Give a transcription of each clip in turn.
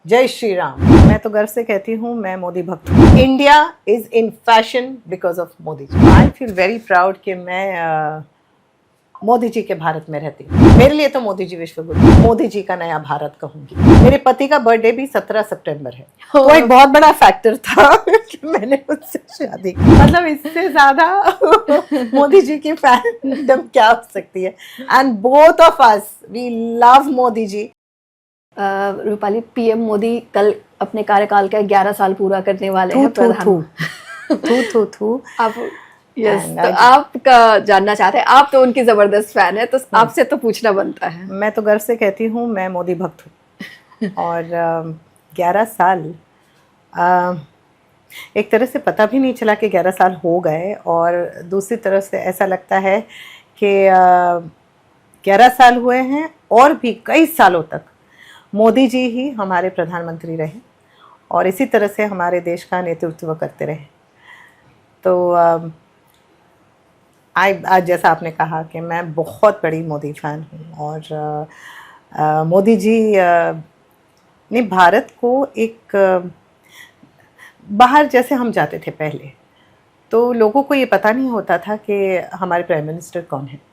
जय श्री राम। मैं तो गर्व से कहती हूँ मैं मोदी भक्त हूँ। India is in fashion because of Modi ji. I feel very proud कि मैं मोदी जी के भारत में रहती हूँ। मेरे लिए तो मोदी जी विश्व गुरु, मोदी जी का नया भारत कहूंगी। मेरे पति का बर्थडे भी 17 सितंबर है। वो एक बहुत बड़ा फैक्टर था कि मैंने उससे शादी की। मतलब इससे ज्यादा मोदी जी की फैंडम क्या हो सकती है। And both of us we love Modi ji. Rupali, PM Modi कल अपने कार्यकाल का 11 साल पूरा करने वाले हैं थू आप तो आपका जानना चाहते हैं, आप तो उनकी जबरदस्त फैन है, तो आपसे तो पूछना बनता है। मैं तो गर्व से कहती हूँ मैं मोदी भक्त हूँ। और 11 साल एक तरह से पता भी नहीं चला कि 11 साल हो गए, और दूसरी तरफ से ऐसा लगता है कि 11 साल हुए हैं और भी कई सालों तक मोदी जी ही हमारे प्रधानमंत्री रहे और इसी तरह से हमारे देश का नेतृत्व करते रहे। तो आज जैसा आपने कहा कि मैं बहुत बड़ी मोदी फैन हूँ, और मोदी जी ने भारत को एक बाहर जैसे हम जाते थे पहले, तो लोगों को ये पता नहीं होता था कि हमारे प्राइम मिनिस्टर कौन है।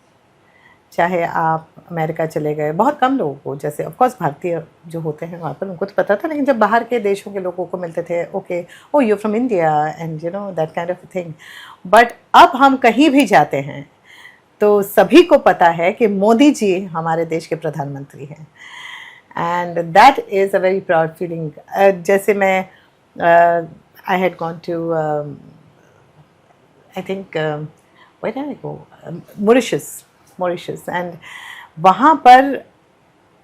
चाहे आप अमेरिका चले गए, बहुत कम लोगों को, जैसे ऑफ कोर्स भारतीय जो होते हैं वहाँ पर उनको तो पता था, लेकिन जब बाहर के देशों के लोगों को मिलते थे, okay oh you from India and you know that kind of thing. But अब हम कहीं भी जाते हैं तो सभी को पता है कि मोदी जी हमारे देश के प्रधानमंत्री हैं, and that is a very proud feeling. जैसे मैं I had gone to I think where did I go, Mauritius, and वहाँ पर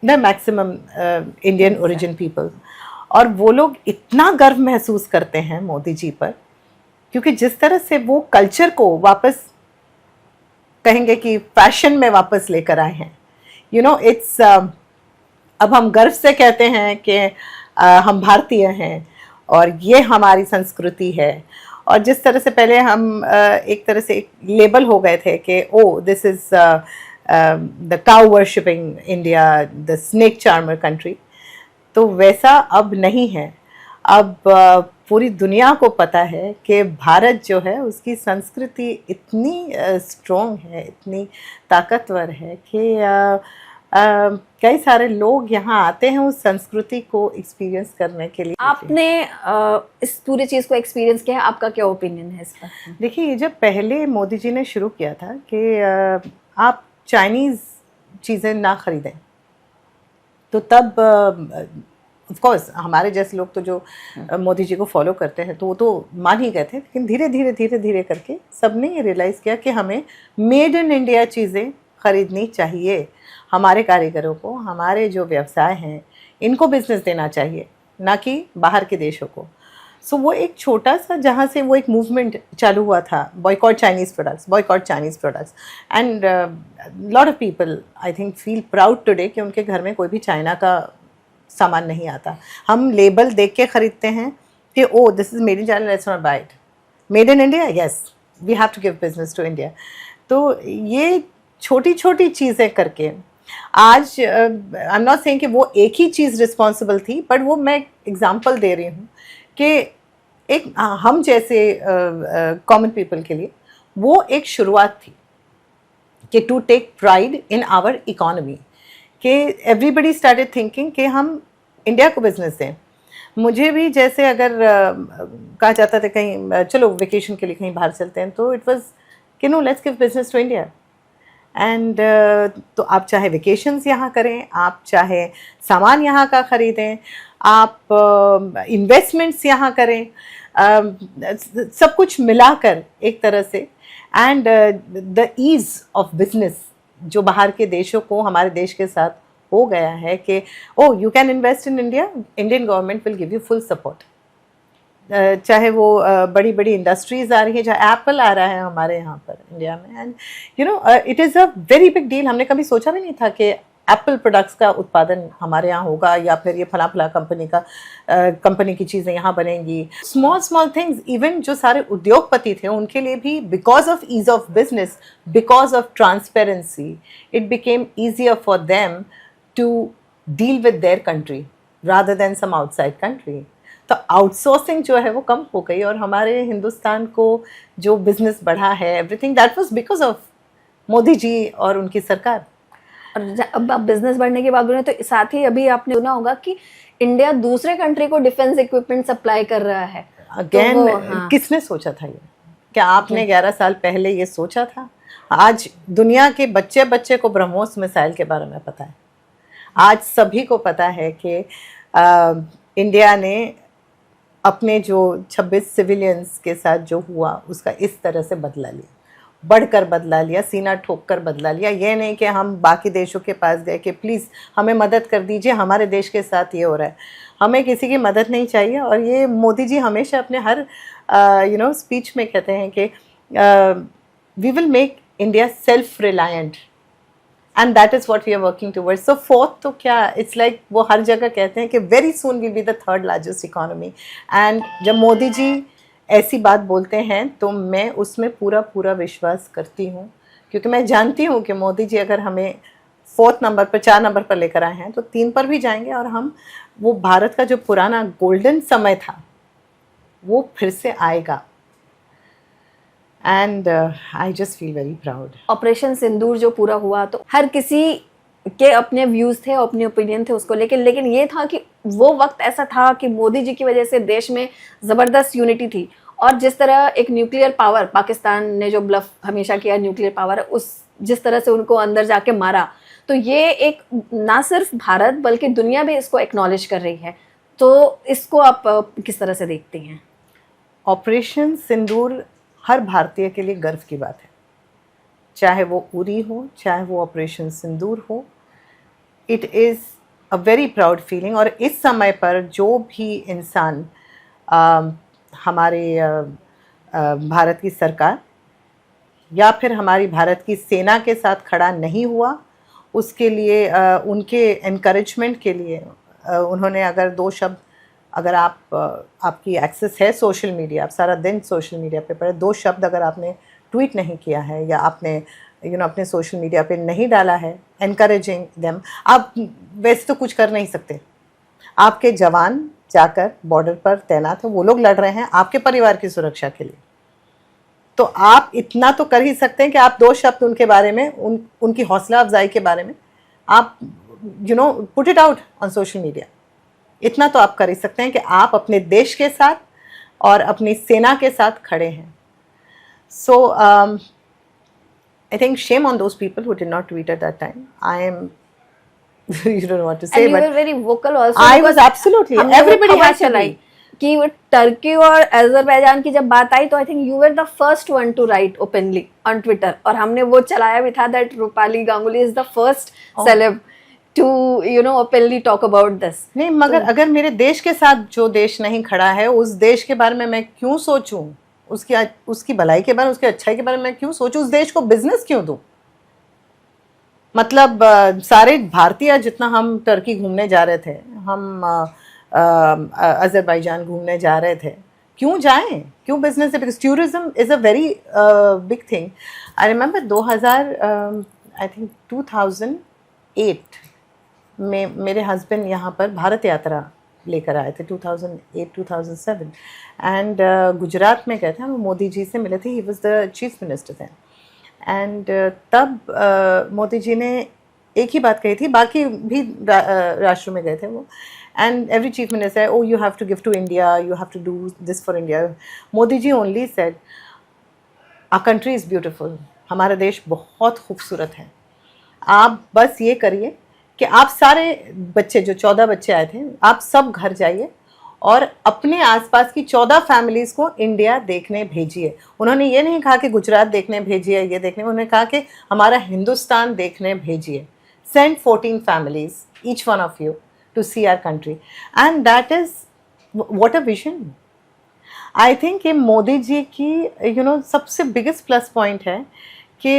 the maximum Indian origin people, और वो लोग इतना गर्व महसूस करते हैं मोदी जी पर, क्योंकि जिस तरह से वो कल्चर को वापस कहेंगे कि फैशन में वापस लेकर आए हैं। यू नो इट्स अब हम गर्व से कहते हैं कि हम भारतीय हैं और ये हमारी संस्कृति है। और जिस तरह से पहले हम एक तरह से एक लेबल हो गए थे कि oh this is the cow worshipping India, the snake charmer country, तो वैसा अब नहीं है। अब पूरी दुनिया को पता है कि भारत जो है उसकी संस्कृति इतनी स्ट्रॉन्ग है, इतनी ताकतवर है कि कई सारे लोग यहाँ आते हैं उस संस्कृति को एक्सपीरियंस करने के लिए। आपने इस पूरी चीज़ को एक्सपीरियंस किया है, आपका क्या ओपिनियन है इस पर? देखिए, जब पहले मोदी जी ने शुरू किया था कि आप चाइनीज़ चीज़ें ना ख़रीदें, तो तब ऑफ कोर्स हमारे जैसे लोग तो जो मोदी जी को फॉलो करते हैं तो वो तो मान ही गए थे, लेकिन धीरे धीरे करके सबने ये रियलाइज़ किया कि हमें मेड इन इंडिया चीज़ें ख़रीदनी चाहिए। हमारे कारीगरों को, हमारे जो व्यवसाय हैं, इनको बिजनेस देना चाहिए, ना कि बाहर के देशों को। सो वो एक छोटा सा, जहाँ से वो एक मूवमेंट चालू हुआ था, boycott Chinese products, and lot of people I think feel proud today कि उनके घर में कोई भी चाइना का सामान नहीं आता। हम लेबल देख के ख़रीदते हैं कि oh this is made in China, let's not buy it. Made in India, yes we have to give business to India. तो ये छोटी छोटी चीज़ें करके आज आई एम नॉट सेइंग कि वो एक ही चीज़ रिस्पॉन्सिबल थी, बट वो मैं एग्जांपल दे रही हूँ कि एक हम जैसे कॉमन पीपल के लिए वो एक शुरुआत थी कि to take pride in our economy, कि एवरीबडी स्टार्टेड थिंकिंग कि हम इंडिया को बिजनेस दें। मुझे भी जैसे अगर कहा जाता था कहीं चलो वेकेशन के लिए कहीं बाहर चलते हैं, तो इट वाज कि no let's give business to India. And तो आप चाहे वेकेशंस यहाँ करें, आप चाहे सामान यहाँ का ख़रीदें, आप इन्वेस्टमेंट्स यहाँ करें, सब कुछ मिलाकर एक तरह से, and the ease of business जो बाहर के देशों को हमारे देश के साथ हो गया है कि oh you can invest in India, Indian government will give you full support. चाहे वो बड़ी बड़ी इंडस्ट्रीज़ आ रही है, चाहे एप्पल आ रहा है हमारे यहाँ पर इंडिया में, and you no it is a very big deal. हमने कभी सोचा भी नहीं था कि एप्पल प्रोडक्ट्स का उत्पादन हमारे यहाँ होगा, या फिर ये फला कंपनी की चीज़ें यहाँ बनेंगी। स्मॉल थिंग्स, इवन जो सारे उद्योगपति थे उनके लिए भी, because of ease of business, because of transparency, it became easier for them to deal with their country. rather than some outside country. तो आउटसोर्सिंग जो है वो कम हो गई और हमारे हिंदुस्तान को जो बिजनेस बढ़ा है, everything that was because of Modi ji और उनकी सरकार। और अब आप बिजनेस बढ़ने की बात बोले तो साथ ही अभी आपने सुना होगा कि इंडिया दूसरे कंट्री को डिफेंस इक्विपमेंट सप्लाई कर रहा है। अगेन किसने सोचा था ये? क्या आपने 11 साल पहले ये सोचा था? आज दुनिया के बच्चे बच्चे को ब्रह्मोस मिसाइल के बारे में पता है। आज सभी को पता है कि इंडिया ने अपने जो 26 सिविलियंस के साथ जो हुआ उसका इस तरह से बदला लिया, बढ़कर बदला लिया, सीना ठोक कर बदला लिया। ये नहीं कि हम बाकी देशों के पास गए कि प्लीज़ हमें मदद कर दीजिए, हमारे देश के साथ ये हो रहा है। हमें किसी की मदद नहीं चाहिए। और ये मोदी जी हमेशा अपने हर स्पीच में कहते हैं कि we will make India self reliant and that is what we are working towards. So fourth तो क्या, इट्स लाइक वो हर जगह कहते हैं कि very soon will be the third largest economy. And जब मोदी जी ऐसी बात बोलते हैं तो मैं उसमें पूरा पूरा विश्वास करती हूँ, क्योंकि मैं जानती हूँ कि मोदी जी अगर हमें 4th नंबर पर 4 नंबर पर लेकर आए हैं तो 3 पर भी जाएंगे और हम वो भारत का जो पुराना गोल्डन समय था वो फिर से आएगा। And I just feel very proud. Operation Sindoor जो पूरा हुआ तो हर किसी के अपने व्यूज थे, अपने ओपिनियन थे उसको लेकिन, लेकिन ये था कि वो वक्त ऐसा था कि मोदी जी की वजह से देश में ज़बरदस्त यूनिटी थी। और जिस तरह एक न्यूक्लियर पावर, पाकिस्तान ने जो ब्लफ हमेशा किया न्यूक्लियर पावर, उस जिस तरह से उनको अंदर जाके मारा, तो ये एक ना सिर्फ भारत बल्कि दुनिया भी इसको एक्नॉलेज कर रही है। तो इसको आप किस तरह से देखती हैं? ऑपरेशन सिंदूर हर भारतीय के लिए गर्व की बात है, चाहे वो उरी हो, चाहे वो ऑपरेशन सिंदूर हो। It is a very proud feeling. और इस समय पर जो भी इंसान हमारे भारत की सरकार या फिर हमारी भारत की सेना के साथ खड़ा नहीं हुआ, उसके लिए उनके एनकरेजमेंट के लिए उन्होंने अगर 2 शब्द, अगर आपकी एक्सेस है सोशल मीडिया, आप सारा दिन सोशल मीडिया पे पड़े, 2 शब्द अगर आपने ट्वीट नहीं किया है या आपने अपने सोशल मीडिया पे नहीं डाला है एनकरेजिंग देम, आप वैसे तो कुछ कर नहीं सकते। आपके जवान जाकर बॉर्डर पर तैनात हैं, वो लोग लड़ रहे हैं आपके परिवार की सुरक्षा के लिए। तो आप इतना तो कर ही सकते हैं कि आप 2 शब्द उनके बारे में, उनकी हौसला अफजाई के बारे में आप put it out on social media. इतना तो आप कर ही सकते हैं कि आप अपने देश के साथ और अपनी सेना के साथ खड़े हैं। सो I think shame on those people who did not tweet at that time. I am you don't know what to say, and you but were very vocal also. I was absolutely, everybody has to be. कि वो Turkey और Azerbaijan की जब बात आई तो I think you were the first one to write openly on Twitter, और हमने वो चलाया भी था that Rupali Ganguly is the first celeb to openly talk about this. नहीं, मगर अगर मेरे देश के साथ जो देश नहीं खड़ा है, उस देश के बारे में मैं क्यों सोचूं? उसकी भलाई के बारे में, उसकी अच्छाई के बारे में मैं क्यों सोचूं? उस देश को बिजनेस क्यों दूं? मतलब सारे भारतीय, जितना हम टर्की घूमने जा रहे थे, हम अजरबैजान घूमने जा रहे थे, क्यों जाएं? क्यों बिजनेस है? Because tourism is a very big thing. I remember 2008 में मेरे हस्बैंड यहाँ पर भारत यात्रा लेकर आए थे, 2008-2007, एंड गुजरात में गए थे। हम मोदी जी से मिले थे, he was the chief minister थे। एंड तब मोदी जी ने एक ही बात कही थी, बाकी भी राष्ट्रों में गए थे वो, and every chief minister, oh you have to give to India, you have to do this for India. Modi ji only said, our country is beautiful, हमारा देश बहुत खूबसूरत है, आप बस ये करिए कि आप सारे बच्चे, जो 14 बच्चे आए थे, आप सब घर जाइए और अपने आसपास की 14 फैमिलीज़ को इंडिया देखने भेजिए। उन्होंने ये नहीं कहा कि गुजरात देखने भेजिए, ये देखने, उन्होंने कहा कि हमारा हिंदुस्तान देखने भेजिए। Send 14 families, each one of you, to see our country. And that is, what a vision. I think कि मोदी जी की सबसे बिगेस्ट प्लस पॉइंट है कि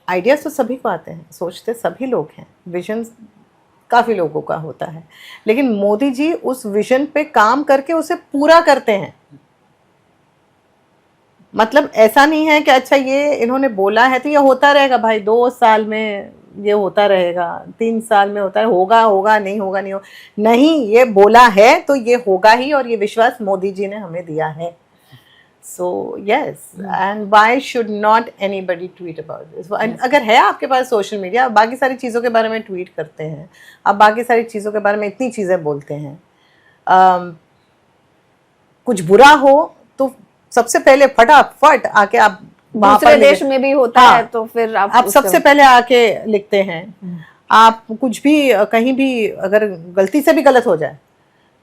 आइडियाज़ तो सभी को आते हैं, सोचते सभी लोग हैं, विजन काफ़ी लोगों का होता है, लेकिन मोदी जी उस विजन पे काम करके उसे पूरा करते हैं। मतलब ऐसा नहीं है कि अच्छा ये इन्होंने बोला है तो ये होता रहेगा भाई, 2 साल में ये होता रहेगा, 3 साल में होता है, होगा होगा नहीं होगा नहीं होगा, नहीं, ये बोला है तो ये होगा ही, और ये विश्वास मोदी जी ने हमें दिया है. So yes, and why should not anybody tweet about this? And अगर है आपके पास सोशल मीडिया, आप बाकी सारी चीज़ों के बारे में ट्वीट करते हैं, आप बाकी सारी चीज़ों के बारे में इतनी चीज़ें बोलते हैं, कुछ बुरा हो तो सबसे पहले फटाफट आके आप दूसरे देश में भी होता है तो फिर आप सबसे पहले आके लिखते हैं. आप कुछ भी कहीं भी अगर गलती से भी गलत हो जाए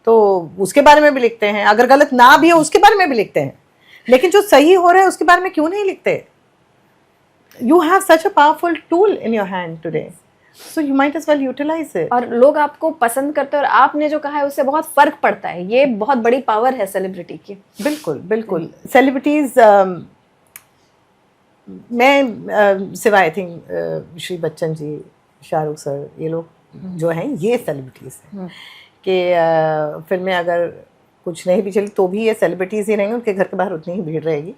तो उसके बारे में भी लिखते हैं, अगर गलत ना भी हो उसके बारे में भी लिखते हैं, लेकिन जो सही हो रहा है उसके बारे में क्यों नहीं लिखते? You have such a powerful tool in your hand today, so you might as well utilise it. और लोग आपको पसंद करते हैं, और आपने जो कहा है उससे बहुत फर्क पड़ता है. ये बहुत बड़ी पावर है सेलिब्रिटी की. बिल्कुल बिल्कुल. सेलिब्रिटीज मैं सिवाय I think Shri Bachchan ji, Shahrukh sir, ये लोग जो हैं ये सेलिब्रिटीज हैं कि फिल्में अगर कुछ नहीं भी चली तो भी ये सेलिब्रिटीज ही रहेंगे, उनके घर के बाहर उतनी ही भीड़ रहेगी.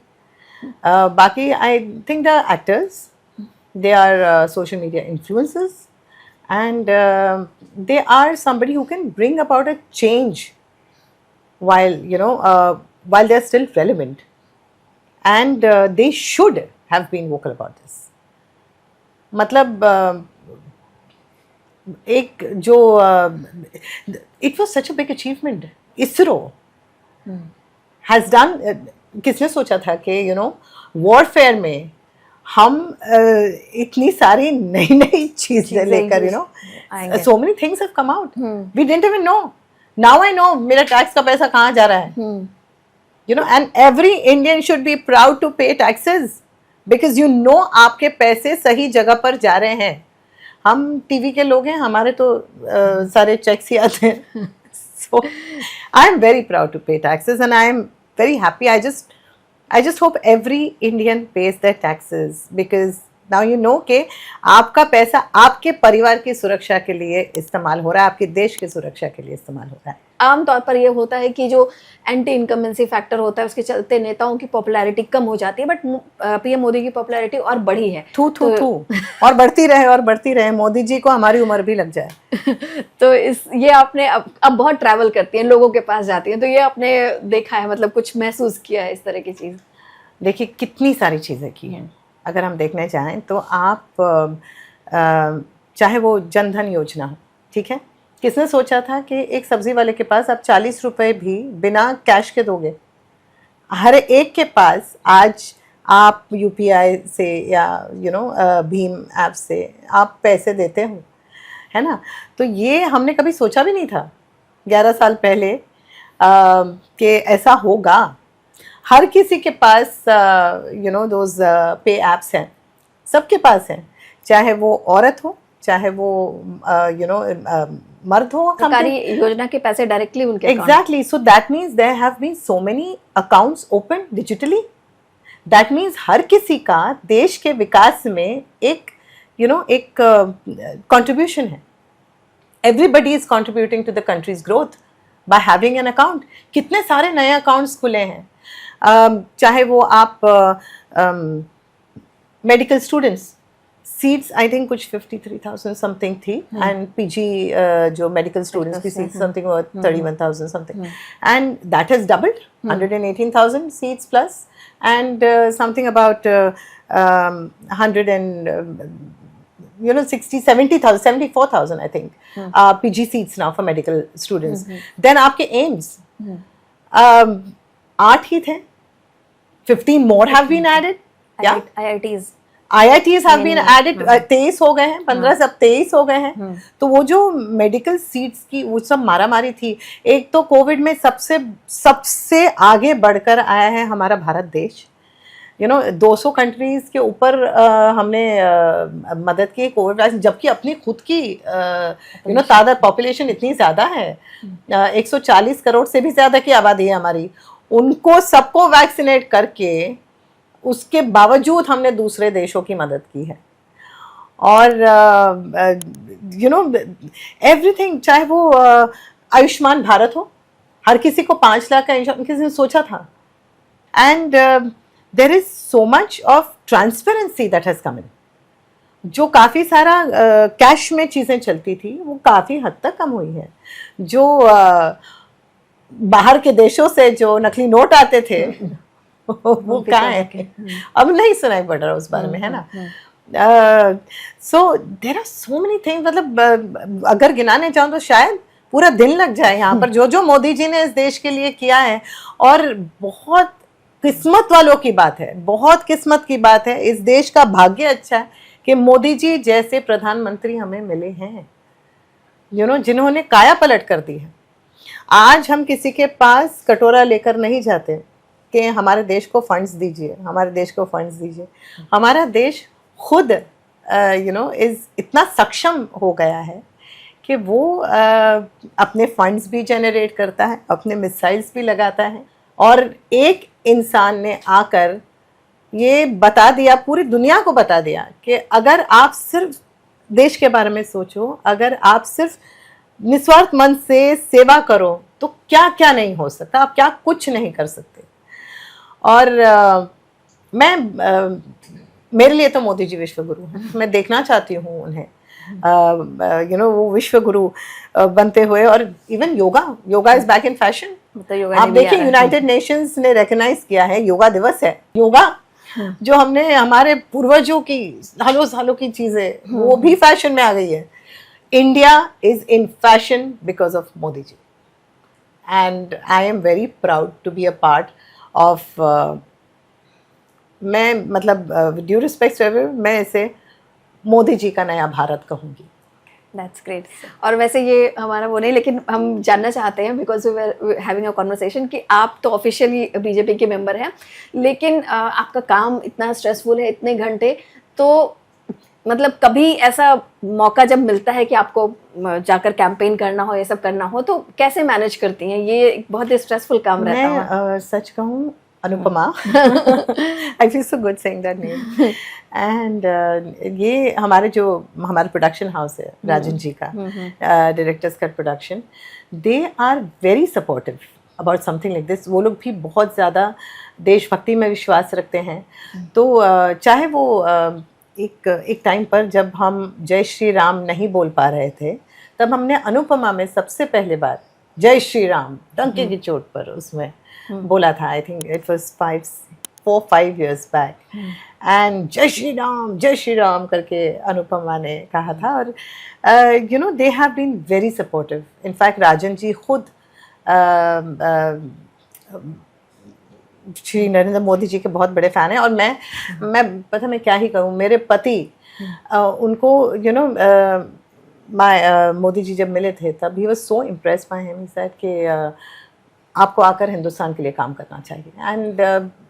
बाकी I think the actors, they are social media influencers, and they are somebody who can bring about a change while while they're still relevant, and they should have been vocal about this. मतलब एक जो it was such a big achievement. ISRO has done, किसने सोचा था कि warfare में हम इतनी सारी नई नई चीजें लेकर so many things have come out. We didn't even know. Now I know मेरा टैक्स का पैसा कहाँ जा रहा है. And every Indian should be proud to pay taxes because आपके पैसे सही जगह पर जा रहे हैं. हम टीवी के लोग हैं, हमारे तो सारे चेक्स ही आते हैं. So I am very proud to pay taxes and I am very happy. I just hope every Indian pays their taxes because now you know कि आपका पैसा आपके परिवार की सुरक्षा के लिए इस्तेमाल हो रहा है, आपके देश की सुरक्षा के लिए इस्तेमाल हो रहा है. आमतौर पर ये होता है कि जो एंटी इनकम्बेंसी फैक्टर होता है उसके चलते नेताओं की पॉपुलैरिटी कम हो जाती है, बट पीएम मोदी की पॉपुलैरिटी और बढ़ी है. थू और बढ़ती रहे. मोदी जी को हमारी उम्र भी लग जाए. तो ये आपने अब बहुत ट्रैवल करती हैं, लोगों के पास जाती हैं, तो ये आपने देखा है, मतलब कुछ महसूस किया है इस तरह की चीज़? देखिए कितनी सारी चीज़ें की हैं. अगर हम देखने चाहें तो आप चाहे वो जनधन योजना हो, ठीक है, किसने सोचा था कि एक सब्जी वाले के पास आप 40 रुपए भी बिना कैश के दोगे? हर एक के पास आज आप यूपीआई से या भीम ऐप से आप पैसे देते हो, है ना. तो ये हमने कभी सोचा भी नहीं था 11 साल पहले कि ऐसा होगा. हर किसी के पास दोज पे ऐप्स हैं, सबके पास हैं, चाहे वो औरत हो चाहे वो मर्द हो. सरकारी योजना के पैसे डायरेक्टली उनके exactly. So that means there have been so many accounts open digitally. That means हर किसी का देश के विकास में एक कंट्रीब्यूशन है. Everybody is contributing to the country's growth by having an account. कितने सारे नए अकाउंट्स खुले हैं. चाहे वो आप medical students, seats I think कुछ 53,000 समथिंग थी, एंड पीजी जो मेडिकल स्टूडेंट्स की seats something 31,000 something, and that has doubled, 118,000 seats plus, and something about 74,000 I think PG seats now for medical students. Then आपके AIIMS 8 ही थे, 15 more have been added. IITs have been added. 23 हो गए हैं, 15 से अब 23 हो गए हैं. तो वो जो मेडिकल सीट्स की वो सब मारामारी थी. एक तो कोविड में सबसे आगे बढ़कर आया है हमारा भारत देश. 200 कंट्रीज के ऊपर हमने मदद की कोविड वैक्सीन, जबकि अपनी खुद की तादाद पॉपुलेशन इतनी ज़्यादा है, 140 करोड़ से भी ज़्यादा की आबादी है हमारी. उनको सबको वैक्सीनेट करके उसके बावजूद हमने दूसरे देशों की मदद की है. और एवरीथिंग, चाहे वो आयुष्मान भारत हो, हर किसी को 5 लाख का इंश्योरेंस किसी ने सोचा था. And there is so much of transparency that has come in. जो काफ़ी सारा कैश में चीज़ें चलती थी वो काफ़ी हद तक कम हुई है। जो बाहर के देशों से जो नकली नोट आते थे वो कहाँ है, अब नहीं सुनाई पड़ रहा उस बारे में, है ना। So there are so many things, मतलब अगर गिनाने जाऊँ तो शायद पूरा दिन लग जाए यहाँ पर, जो जो मोदी जी ने इस देश के लिए किया है। और बहुत किस्मत वालों की बात है, बहुत किस्मत की बात है, इस देश का भाग्य अच्छा है कि मोदी जी जैसे प्रधानमंत्री हमें मिले हैं, जिन्होंने काया पलट कर दी है। आज हम किसी के पास कटोरा लेकर नहीं जाते कि हमारे देश को फंड्स दीजिए, हमारे देश को फंड्स दीजिए। हमारा देश खुद इतना सक्षम हो गया है कि वो अपने फंड्स भी जनरेट करता है, अपने मिसाइल्स भी लगाता है। और एक इंसान ने आकर ये बता दिया, पूरी दुनिया को बता दिया कि अगर आप सिर्फ देश के बारे में सोचो, अगर आप सिर्फ निस्वार्थ मन से सेवा करो तो क्या क्या नहीं हो सकता, आप क्या कुछ नहीं कर सकते। और मेरे लिए तो मोदी जी विश्व गुरु हैं। मैं देखना चाहती हूँ उन्हें वो विश्व गुरु बनते हुए। और even yoga is back in fashion. आप देखिए यूनाइटेड नेशंस ने रिकॉग्नाइज किया है, योगा दिवस है। योगा जो हमने हमारे पूर्वजों की सालों की चीजें वो भी फैशन में आ गई है। India is in fashion because of Modi ji, and I am very proud to be a part of. मैं मतलब ड्यू रिस्पेक्ट मैं इसे मोदी जी का नया भारत कहूँगी। That's great. और वैसे ये हमारा वो नहीं, लेकिन हम जानना चाहते हैं because we were having a conversation कि आप तो ऑफिशियली बीजेपी के मेंबर हैं, लेकिन आपका काम इतना स्ट्रेसफुल है, इतने घंटे, तो मतलब कभी ऐसा मौका जब मिलता है कि आपको जाकर कैंपेन करना हो, ये सब करना हो, तो कैसे मैनेज करती हैं? ये एक बहुत ही स्ट्रेसफुल काम रहता है। मैं सच कहूँ Anupama, I feel so good saying that name. And ये हमारे प्रोडक्शन हाउस है राजन जी का, director's cut production, they are very supportive about something like this. वो लोग भी बहुत ज़्यादा देशभक्ति में विश्वास रखते हैं। तो चाहे वो एक टाइम पर जब हम जय श्री राम नहीं बोल पा रहे थे, तब हमने अनुपमा में सबसे पहले बार जय श्री राम डंके की चोट पर उसमें बोला था। I think it was 4-5 years back, and Jai Shri Ram करके अनुपमा ने कहा था। और they have been very supportive. In fact Rajan ji खुद श्री नरेंद्र मोदी जी के बहुत बड़े फ़ैन हैं। और मैं पता मैं क्या ही कहूँ, मेरे पति उनको मोदी जी जब मिले थे तब he was so impressed by him. He said कि आपको आकर हिंदुस्तान के लिए काम करना चाहिए। And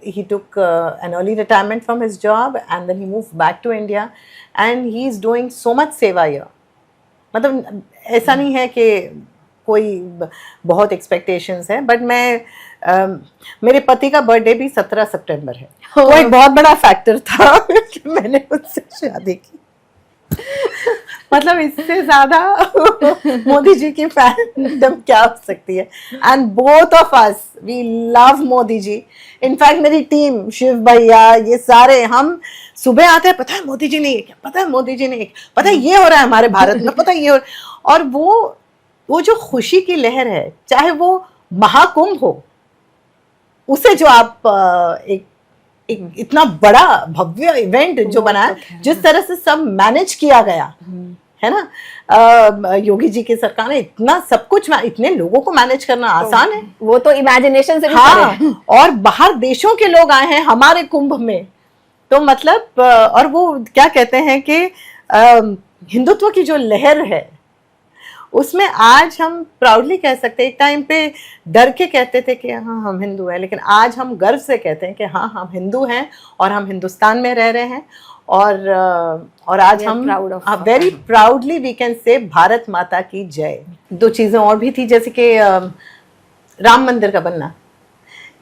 he took an early retirement from his job and then he moved back to India and he is doing so much सेवा हियर। मतलब ऐसा नहीं है कि कोई बहुत एक्सपेक्टेशंस है, बट मेरे पति का बर्थडे भी 17 सितंबर है। वो एक बहुत बड़ा फैक्टर था कि मैंने उससे शादी की। मतलब इससे ज्यादा मोदी जी की फैंडम क्या हो सकती है। And both of us we love Modi ji. In fact मेरी टीम, शिव भैया, ये सारे, हम सुबह आते हैं, पता है मोदी जी ने ये क्या, पता है मोदी जी ने ये, पता है ये हो रहा है हमारे भारत में, पता है ये हो रहा है। और वो जो खुशी की लहर है, चाहे वो महाकुंभ हो, उसे जो आप एक इतना बड़ा भव्य इवेंट जो बना, जिस तरह से सब मैनेज किया गया है ना, योगी जी की सरकार ने इतना सब कुछ, इतने लोगों को मैनेज करना आसान है। वो तो इमेजिनेशन से भी परे है। और बाहर देशों के लोग आए हैं हमारे कुंभ में, तो मतलब और वो क्या कहते हैं कि हिंदुत्व की जो लहर है उसमें आज हम प्राउडली कह सकते हैं। एक टाइम पे डर के कहते थे कि हाँ हम हिंदू हैं, लेकिन आज हम गर्व से कहते हैं कि हाँ हम हिंदू हैं और हम हिंदुस्तान में रह रहे हैं। और आज हम very proudly we can say Bharat माता की जय। 2 चीज़ें और भी थी, जैसे कि राम मंदिर का बनना।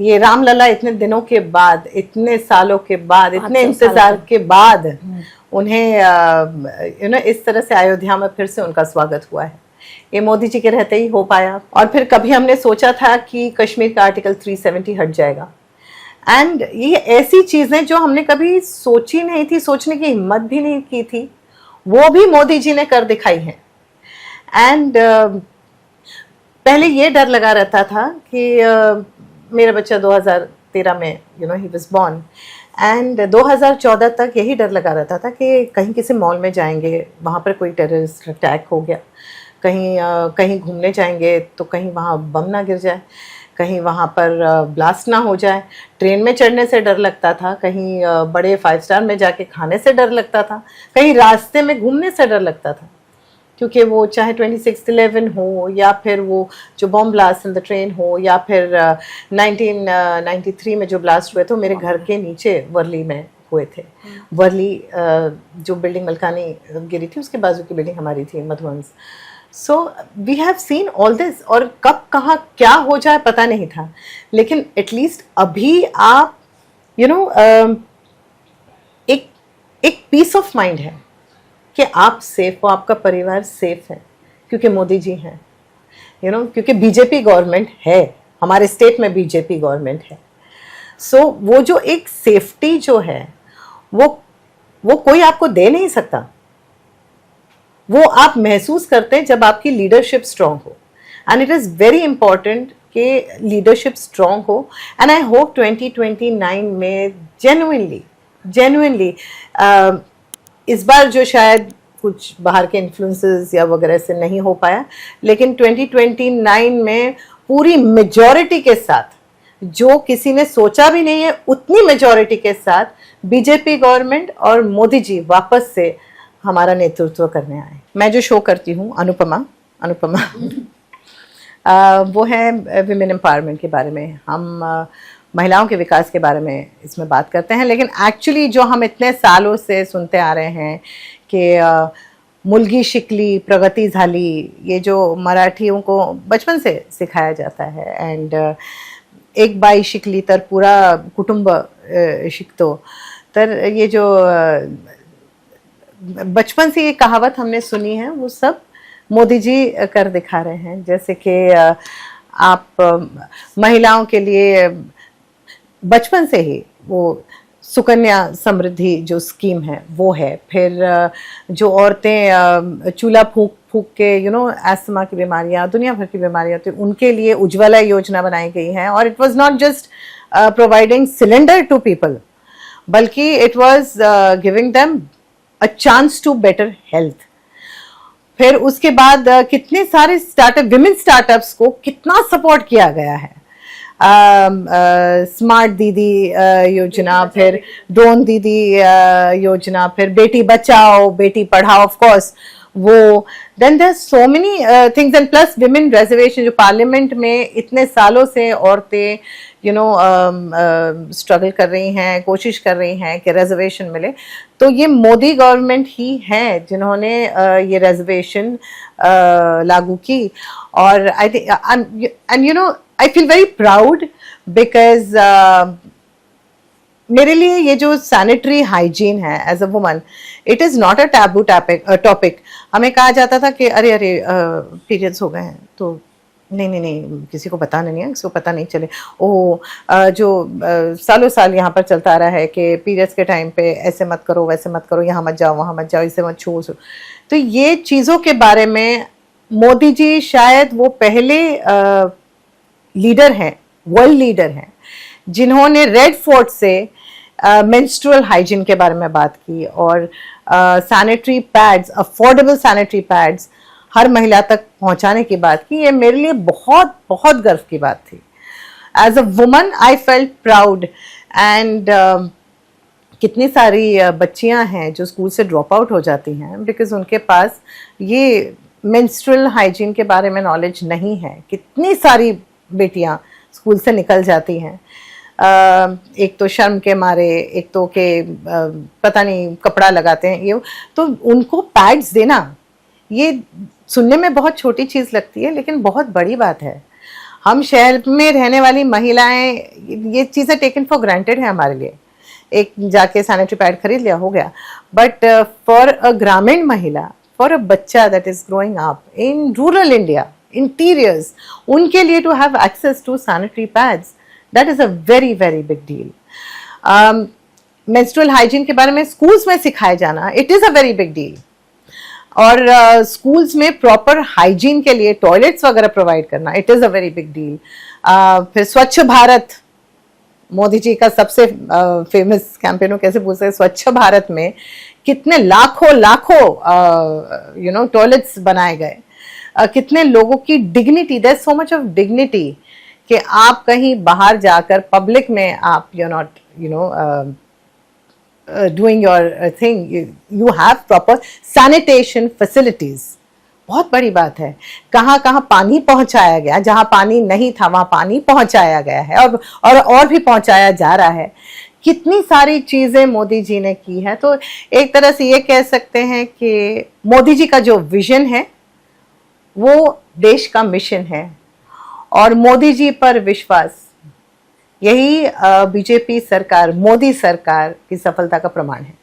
ये रामलला इतने दिनों के बाद, इतने सालों के बाद, इतने इंतजार के बाद उन्हें इस तरह से अयोध्या में फिर से उनका स्वागत हुआ है। ये मोदी जी के रहते ही हो पाया। और फिर कभी हमने सोचा था कि कश्मीर का आर्टिकल 370 हट जाएगा। एंड ये ऐसी चीज़ें जो हमने कभी सोची नहीं थी, सोचने की हिम्मत भी नहीं की थी, वो भी मोदी जी ने कर दिखाई है। एंड पहले ये डर लगा रहता था कि मेरा बच्चा 2013 में ही वाज बॉर्न, एंड 2014 तक यही डर लगा रहता था कि कहीं किसी मॉल में जाएंगे, वहाँ पर कोई टेररिस्ट अटैक हो गया, कहीं घूमने जाएंगे तो कहीं वहाँ बम ना गिर जाए, कहीं वहाँ पर ब्लास्ट ना हो जाए। ट्रेन में चढ़ने से डर लगता था, कहीं बड़े 5 स्टार में जाके खाने से डर लगता था, कहीं रास्ते में घूमने से डर लगता था, क्योंकि वो चाहे 26/11 हो या फिर वो जो bomb blast in the train हो या फिर 1993 में जो ब्लास्ट हुए थे मेरे घर के नीचे वर्ली में हुए थे। वर्ली जो बिल्डिंग मलकानी गिरी थी उसके बाजू की बिल्डिंग हमारी थी, Madhuvansh. So we have seen all this, और कब कहाँ क्या हो जाए पता नहीं था, लेकिन एटलीस्ट अभी आप एक पीस ऑफ माइंड है कि आप सेफ हो, आपका परिवार सेफ है, क्योंकि मोदी जी हैं, क्योंकि बीजेपी गवर्नमेंट है, हमारे स्टेट में बीजेपी गवर्नमेंट है। सो वो जो एक सेफ्टी जो है वो कोई आपको दे नहीं सकता, वो आप महसूस करते हैं जब आपकी लीडरशिप स्ट्रांग हो, and it is very important कि लीडरशिप स्ट्रांग हो। एंड आई होप 2029 में जेन्युइनली इस बार जो शायद कुछ बाहर के इन्फ्लुएंसेस या वगैरह से नहीं हो पाया, लेकिन 2029 में पूरी मेजॉरिटी के साथ, जो किसी ने सोचा भी नहीं है उतनी मेजॉरिटी के साथ, बीजेपी गवर्नमेंट और मोदी जी वापस से हमारा नेतृत्व करने आए। मैं जो शो करती हूँ अनुपमा वो है विमेन एम्पावरमेंट के बारे में। हम महिलाओं के विकास के बारे में इसमें बात करते हैं, लेकिन एक्चुअली जो हम इतने सालों से सुनते आ रहे हैं कि मुलगी शिकली प्रगति झाली, ये जो मराठियों को बचपन से सिखाया जाता है, एंड एक बाई शिकली तर पूरा कुटुंब शिकतो, तर ये जो बचपन से ये कहावत हमने सुनी है वो सब मोदी जी कर दिखा रहे हैं। जैसे कि आप महिलाओं के लिए बचपन से ही वो सुकन्या समृद्धि जो स्कीम है वो है, फिर जो औरतें चूल्हा फूंक फूंक के अस्थमा की बीमारियां, दुनिया भर की बीमारियां होती, उनके लिए उज्ज्वला योजना बनाई गई है। और it was not just providing cylinder to people, बल्कि it was giving them a chance to better health. फिर उसके बाद कितने सारे स्टार्टअप, विमेन स्टार्टअप्स को कितना सपोर्ट किया गया है। स्मार्ट दीदी योजना, फिर ड्रोन दीदी योजना, फिर बेटी बचाओ बेटी पढ़ाओ, ऑफ कोर्स वो, then there so many things, and plus women reservation जो पार्लियामेंट में इतने सालों से औरतें स्ट्रगल कर रही हैं, कोशिश कर रही हैं कि रिजर्वेशन मिले। तो ये मोदी गवर्नमेंट ही है जिन्होंने ये रिजर्वेशन लागू की। और I think and I feel very proud because मेरे लिए ये जो सैनिटरी हाइजीन है as a woman, it is not a taboo topic. हमें कहा जाता था कि अरे पीरियड्स हो गए हैं तो नहीं किसी को बताना नहीं है, किसी को पता नहीं चले। जो सालों साल यहाँ पर चलता रहा है कि पीरियड्स के टाइम पे ऐसे मत करो वैसे मत करो, यहाँ मत जाओ वहाँ मत जाओ, इसे मत छू। तो ये चीज़ों के बारे में मोदी जी शायद वो पहले लीडर हैं, वर्ल्ड लीडर हैं, जिन्होंने रेड फोर्ट से मेंस्ट्रुअल हाइजीन के बारे में बात की और sanitary pads, affordable sanitary pads हर महिला तक पहुंचाने की बात की। ये मेरे लिए बहुत बहुत गर्व की बात थी। As a woman I felt proud, and कितनी सारी बच्चियां हैं जो स्कूल से ड्रॉप आउट हो जाती हैं बिकॉज उनके पास ये मेंस्ट्रुअल हाइजीन के बारे में नॉलेज नहीं है। कितनी सारी बेटियां स्कूल से निकल जाती हैं, एक तो शर्म के मारे, एक तो के पता नहीं कपड़ा लगाते हैं ये, तो उनको पैड्स देना ये सुनने में बहुत छोटी चीज़ लगती है लेकिन बहुत बड़ी बात है। हम शहर में रहने वाली महिलाएं, ये चीज़ें टेकन फॉर ग्रांटेड है हमारे लिए, एक जाके सैनिटरी पैड खरीद लिया हो गया, बट फॉर अ ग्रामीण महिला, फॉर अ बच्चा that is growing up in rural India, interiors, उनके लिए to have access to sanitary pads, that is a very very big deal. Menstrual hygiene के बारे में schools में सिखाया जाना, it is a very big deal. और स्कूल्स में प्रॉपर हाइजीन के लिए टॉयलेट्स वगैरह प्रोवाइड करना, it is a very big deal. फिर स्वच्छ भारत, मोदी जी का सबसे फेमस कैंपेन, कैसे पूछ सकते, स्वच्छ भारत में कितने लाखों लाखों टॉयलेट्स बनाए गए, कितने लोगों की dignity, there so much of dignity कि आप कहीं बाहर जाकर पब्लिक में आप you not doing your thing, you have proper sanitation facilities। बहुत बड़ी बात है। कहाँ कहाँ पानी पहुंचाया गया, जहाँ पानी नहीं था वहाँ पानी पहुंचाया गया है, और भी पहुंचाया जा रहा है। कितनी सारी चीज़ें मोदी जी ने की है। तो एक तरह से ये कह सकते हैं कि मोदी जी का जो विजन है वो देश का मिशन है, और मोदी जी पर विश्वास, यही बीजेपी सरकार, मोदी सरकार की सफलता का प्रमाण है।